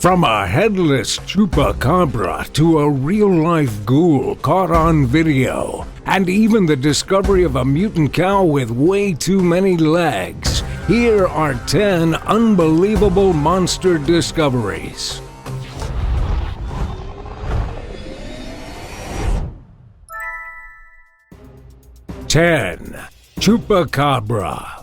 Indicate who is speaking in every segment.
Speaker 1: From a headless Chupacabra to a real-life ghoul caught on video, and even the discovery of a mutant cow with way too many legs, here are 10 unbelievable monster discoveries. 10. Chupacabra.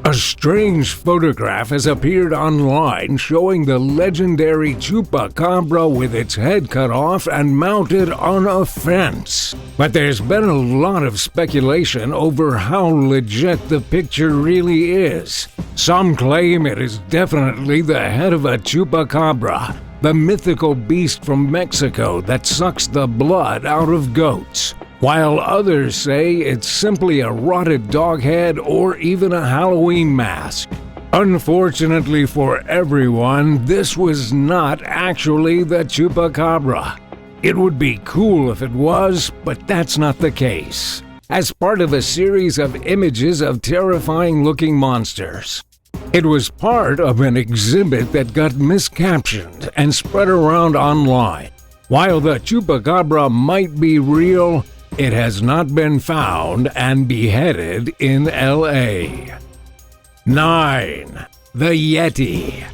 Speaker 1: A strange photograph has appeared online showing the legendary Chupacabra with its head cut off and mounted on a fence. But there's been a lot of speculation over how legit the picture really is. Some claim it is definitely the head of a Chupacabra, the mythical beast from Mexico that sucks the blood out of goats, while others say it's simply a rotted dog head or even a Halloween mask. Unfortunately for everyone, this was not actually the Chupacabra. It would be cool if it was, but that's not the case. As part of a series of images of terrifying-looking monsters. It was part of an exhibit that got miscaptioned and spread around online. While the Chupacabra might be real, it has not been found and beheaded in LA. 9. The YETI.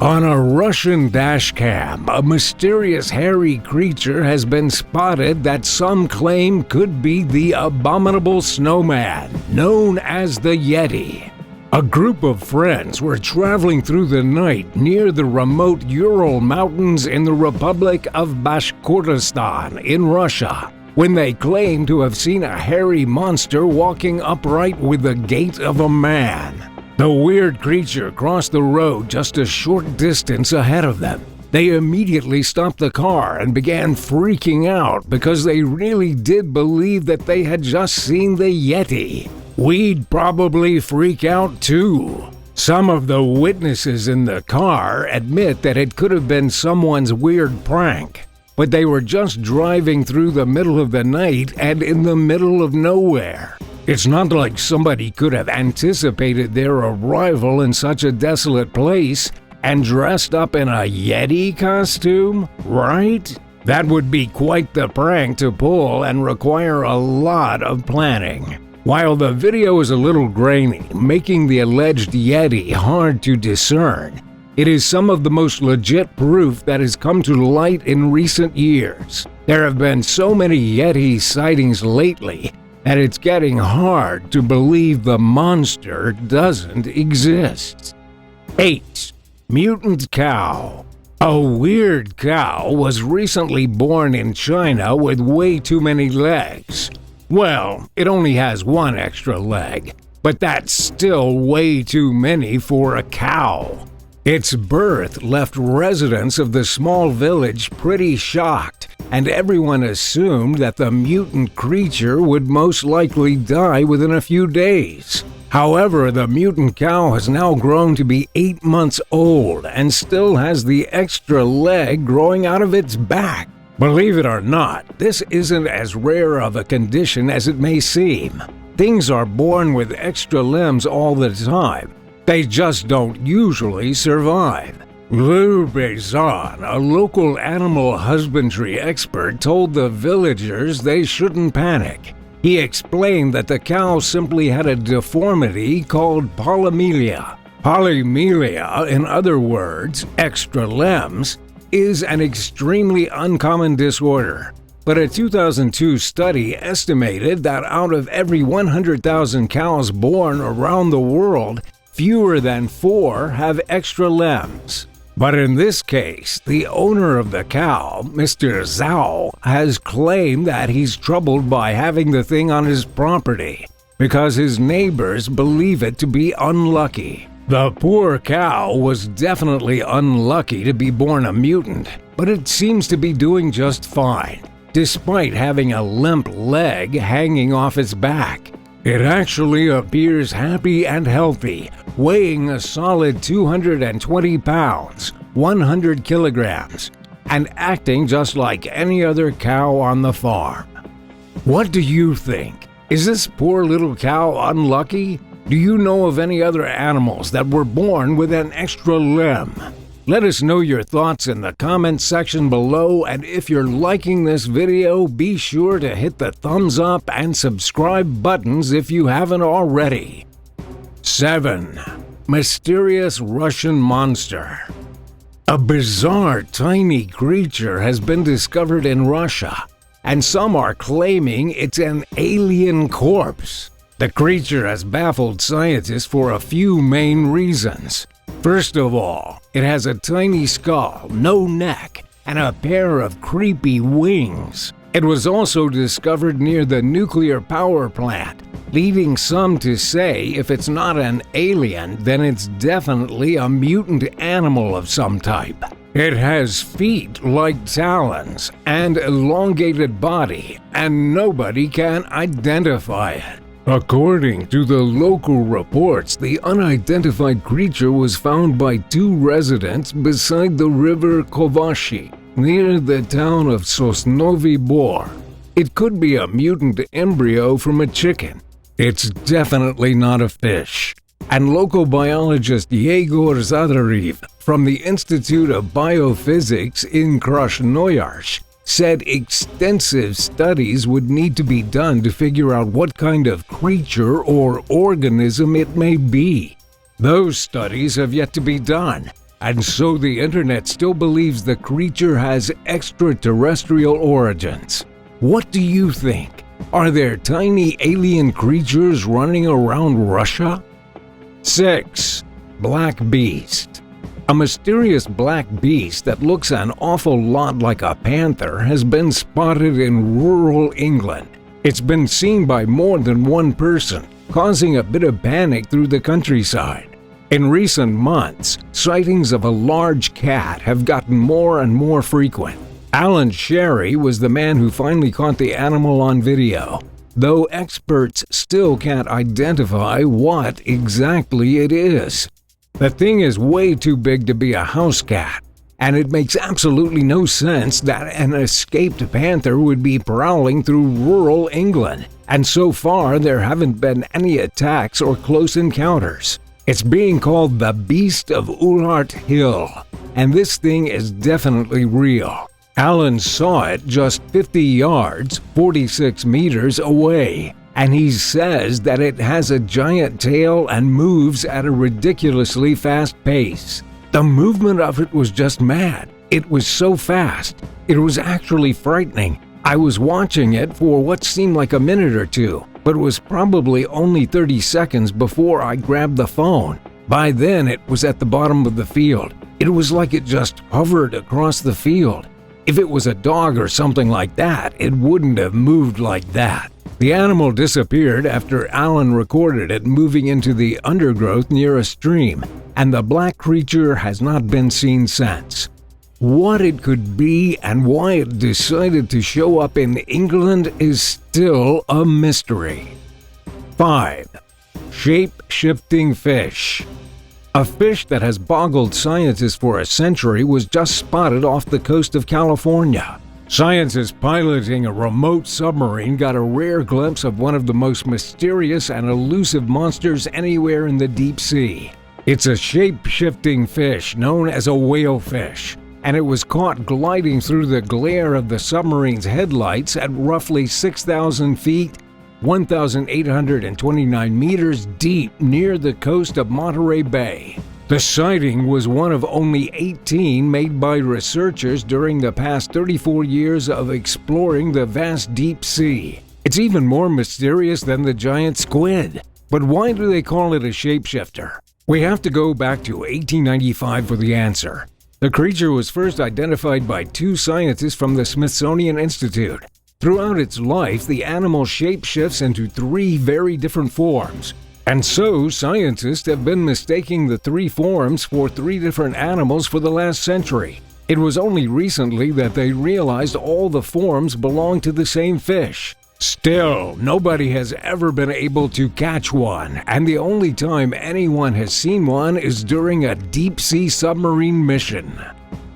Speaker 1: On a Russian dashcam, a mysterious hairy creature has been spotted that some claim could be the abominable snowman, known as the YETI. A group of friends were traveling through the night near the remote Ural Mountains in the Republic of Bashkortostan in Russia, when they claimed to have seen a hairy monster walking upright with the gait of a man. The weird creature crossed the road just a short distance ahead of them. They immediately stopped the car and began freaking out because they really did believe that they had just seen the YETI. We'd probably freak out too. Some of the witnesses in the car admit that it could have been someone's weird prank, but they were just driving through the middle of the night and in the middle of nowhere. It's not like somebody could have anticipated their arrival in such a desolate place and dressed up in a YETI costume, right? That would be quite the prank to pull and require a lot of planning. While the video is a little grainy, making the alleged YETI hard to discern, it is some of the most legit proof that has come to light in recent years. There have been so many YETI sightings lately that it's getting hard to believe the monster doesn't exist. 8. Mutant cow. A weird cow was recently born in China with way too many legs. Well, it only has one extra leg, but that's still way too many for a cow. Its birth left residents of the small village pretty shocked, and everyone assumed that the mutant creature would most likely die within a few days. However, the mutant cow has now grown to be 8 months old and still has the extra leg growing out of its back. Believe it or not, this isn't as rare of a condition as it may seem. Things are born with extra limbs all the time. They just don't usually survive. Lou Bezan, a local animal husbandry expert, told the villagers they shouldn't panic. He explained that the cow simply had a deformity called polymelia. Polymelia, in other words, extra limbs, is an extremely uncommon disorder. But a 2002 study estimated that out of every 100,000 cows born around the world, fewer than 4 have extra limbs. But in this case, the owner of the cow, Mr. Zhao, has claimed that he's troubled by having the thing on his property because his neighbors believe it to be unlucky. The poor cow was definitely unlucky to be born a mutant, but it seems to be doing just fine, despite having a limp leg hanging off its back. It actually appears happy and healthy, weighing a solid 220 pounds, 100 kilograms, and acting just like any other cow on the farm. What do you think? Is this poor little cow unlucky? Do you know of any other animals that were born with an extra limb? Let us know your thoughts in the comments section below, and if you're liking this video, be sure to hit the thumbs up and subscribe buttons if you haven't already. 7. Mysterious Russian Monster. A bizarre tiny creature has been discovered in Russia, and some are claiming it's an alien corpse. The creature has baffled scientists for a few main reasons. First of all, it has a tiny skull, no neck, and a pair of creepy wings. It was also discovered near the nuclear power plant, leading some to say if it's not an alien, then it's definitely a mutant animal of some type. It has feet like talons and elongated body, and nobody can identify it. According to the local reports, the unidentified creature was found by 2 residents beside the river Kovashi, near the town of Sosnovy Bor. It could be a mutant embryo from a chicken. It's definitely not a fish. And local biologist Yegor Zadarev from the Institute of Biophysics in Krasnoyarsk said extensive studies would need to be done to figure out what kind of creature or organism it may be. Those studies have yet to be done, and so the internet still believes the creature has extraterrestrial origins. What do you think? Are there tiny alien creatures running around Russia? 6. Black Beast. A mysterious black beast that looks an awful lot like a panther has been spotted in rural England. It's been seen by more than one person, causing a bit of panic through the countryside. In recent months, sightings of a large cat have gotten more and more frequent. Alan Sherry was the man who finally caught the animal on video, though experts still can't identify what exactly it is. The thing is way too big to be a house cat, and it makes absolutely no sense that an escaped panther would be prowling through rural England, and so far there haven't been any attacks or close encounters. It's being called the Beast of Ullart Hill, and this thing is definitely real. Alan saw it just 50 yards, 46 meters away, and he says that it has a giant tail and moves at a ridiculously fast pace. The movement of it was just mad. It was so fast. It was actually frightening. I was watching it for what seemed like a minute or two, but it was probably only 30 seconds before I grabbed the phone. By then, it was at the bottom of the field. It was like it just hovered across the field. If it was a dog or something like that, it wouldn't have moved like that. The animal disappeared after Alan recorded it moving into the undergrowth near a stream, and the black creature has not been seen since. What it could be and why it decided to show up in England is still a mystery. 5. Shape-shifting fish. A fish that has boggled scientists for a century was just spotted off the coast of California. Scientists piloting a remote submarine got a rare glimpse of one of the most mysterious and elusive monsters anywhere in the deep sea. It's a shape-shifting fish known as a whalefish, and it was caught gliding through the glare of the submarine's headlights at roughly 6,000 feet, 1,829 meters deep near the coast of Monterey Bay. The sighting was one of only 18 made by researchers during the past 34 years of exploring the vast deep sea. It's even more mysterious than the giant squid. But why do they call it a shapeshifter? We have to go back to 1895 for the answer. The creature was first identified by 2 scientists from the Smithsonian Institute. Throughout its life, the animal shapeshifts into 3 very different forms. And so, scientists have been mistaking the 3 forms for 3 different animals for the last century. It was only recently that they realized all the forms belong to the same fish. Still, nobody has ever been able to catch one, and the only time anyone has seen one is during a deep-sea submarine mission.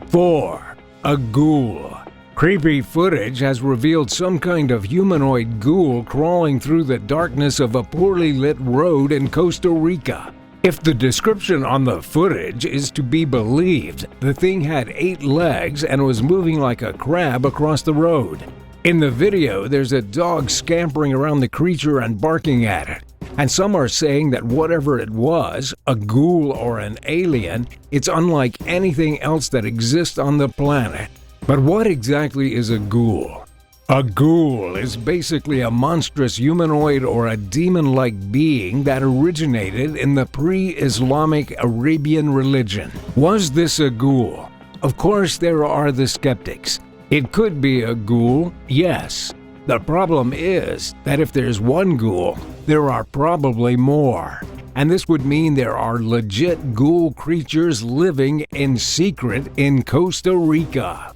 Speaker 1: 4. A ghoul. Creepy footage has revealed some kind of humanoid ghoul crawling through the darkness of a poorly lit road in Costa Rica. If the description on the footage is to be believed, the thing had 8 legs and was moving like a crab across the road. In the video, there's a dog scampering around the creature and barking at it. And some are saying that whatever it was, a ghoul or an alien, it's unlike anything else that exists on the planet. But what exactly is a ghoul? A ghoul is basically a monstrous humanoid or a demon-like being that originated in the pre-Islamic Arabian religion. Was this a ghoul? Of course, there are the skeptics. It could be a ghoul, yes. The problem is that if there's one ghoul, there are probably more. And this would mean there are legit ghoul creatures living in secret in Costa Rica.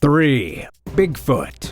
Speaker 1: 3. Bigfoot.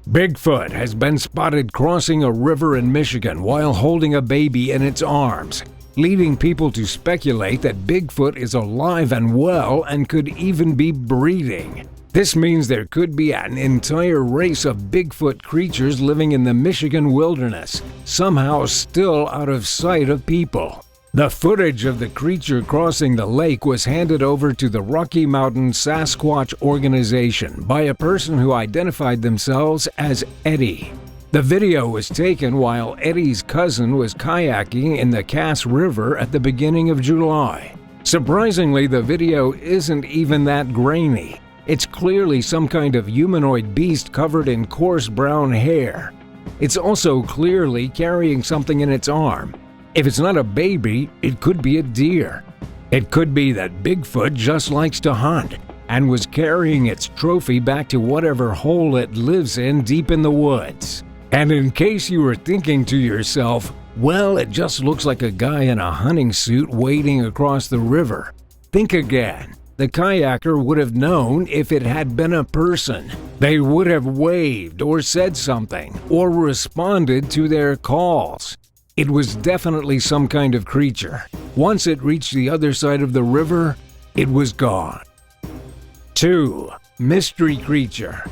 Speaker 1: Bigfoot has been spotted crossing a river in Michigan while holding a baby in its arms, leading people to speculate that Bigfoot is alive and well and could even be breeding. This means there could be an entire race of Bigfoot creatures living in the Michigan wilderness, somehow still out of sight of people. The footage of the creature crossing the lake was handed over to the Rocky Mountain Sasquatch Organization by a person who identified themselves as Eddie. The video was taken while Eddie's cousin was kayaking in the Cass River at the beginning of July. Surprisingly, the video isn't even that grainy. It's clearly some kind of humanoid beast covered in coarse brown hair. It's also clearly carrying something in its arm. If it's not a baby, it could be a deer. It could be that Bigfoot just likes to hunt and was carrying its trophy back to whatever hole it lives in deep in the woods. And in case you were thinking to yourself, well, it just looks like a guy in a hunting suit wading across the river, think again. The kayaker would have known if it had been a person. They would have waved or said something or responded to their calls. It was definitely some kind of creature. Once it reached the other side of the river, it was gone. 2. Mystery creature.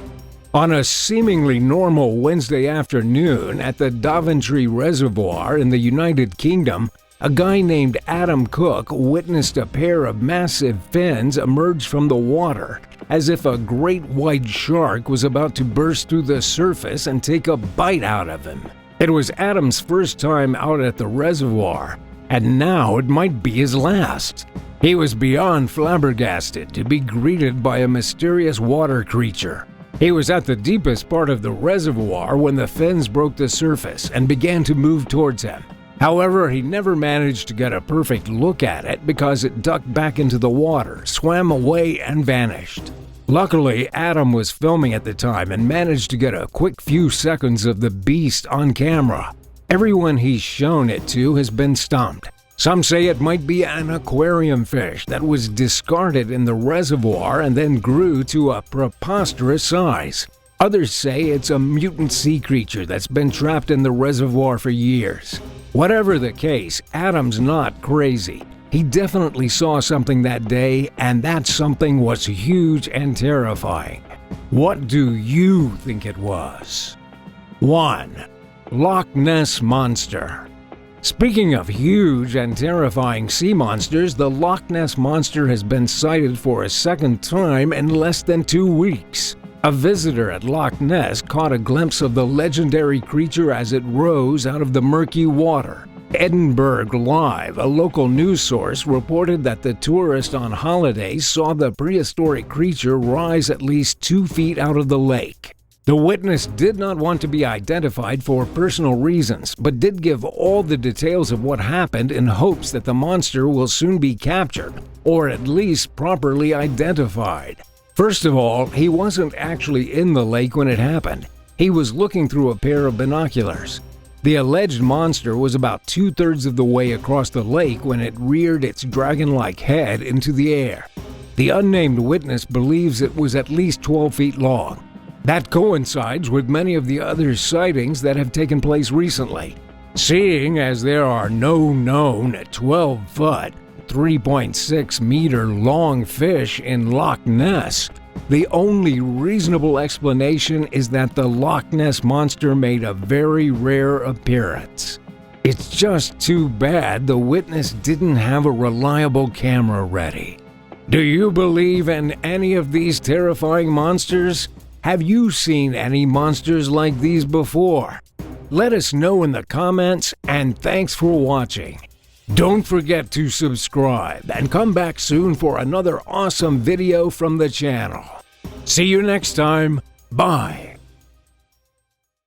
Speaker 1: On a seemingly normal Wednesday afternoon at the Daventry Reservoir in the United Kingdom, a guy named Adam Cook witnessed a pair of massive fins emerge from the water, as if a great white shark was about to burst through the surface and take a bite out of him. It was Adam's first time out at the reservoir, and now it might be his last. He was beyond flabbergasted to be greeted by a mysterious water creature. He was at the deepest part of the reservoir when the fins broke the surface and began to move towards him. However, he never managed to get a perfect look at it because it ducked back into the water, swam away, and vanished. Luckily, Adam was filming at the time and managed to get a quick few seconds of the beast on camera. Everyone he's shown it to has been stumped. Some say it might be an aquarium fish that was discarded in the reservoir and then grew to a preposterous size. Others say it's a mutant sea creature that's been trapped in the reservoir for years. Whatever the case, Adam's not crazy. He definitely saw something that day, and that something was huge and terrifying. What do you think it was? 1. Loch Ness Monster. Speaking of huge and terrifying sea monsters, the Loch Ness Monster has been sighted for a second time in less than 2 weeks. A visitor at Loch Ness caught a glimpse of the legendary creature as it rose out of the murky water. Edinburgh Live, a local news source, reported that the tourist on holiday saw the prehistoric creature rise at least 2 feet out of the lake. The witness did not want to be identified for personal reasons, but did give all the details of what happened in hopes that the monster will soon be captured, or at least properly identified. First of all, he wasn't actually in the lake when it happened. He was looking through a pair of binoculars. The alleged monster was about 2/3 of the way across the lake when it reared its dragon-like head into the air. The unnamed witness believes it was at least 12 feet long. That coincides with many of the other sightings that have taken place recently. Seeing as there are no known 12-foot, 3.6-meter long fish in Loch Ness, the only reasonable explanation is that the Loch Ness Monster made a very rare appearance. It's just too bad the witness didn't have a reliable camera ready. Do you believe in any of these terrifying monsters? Have you seen any monsters like these before? Let us know in the comments, and thanks for watching. Don't forget to subscribe and come back soon for another awesome video from the channel. See you next time. Bye.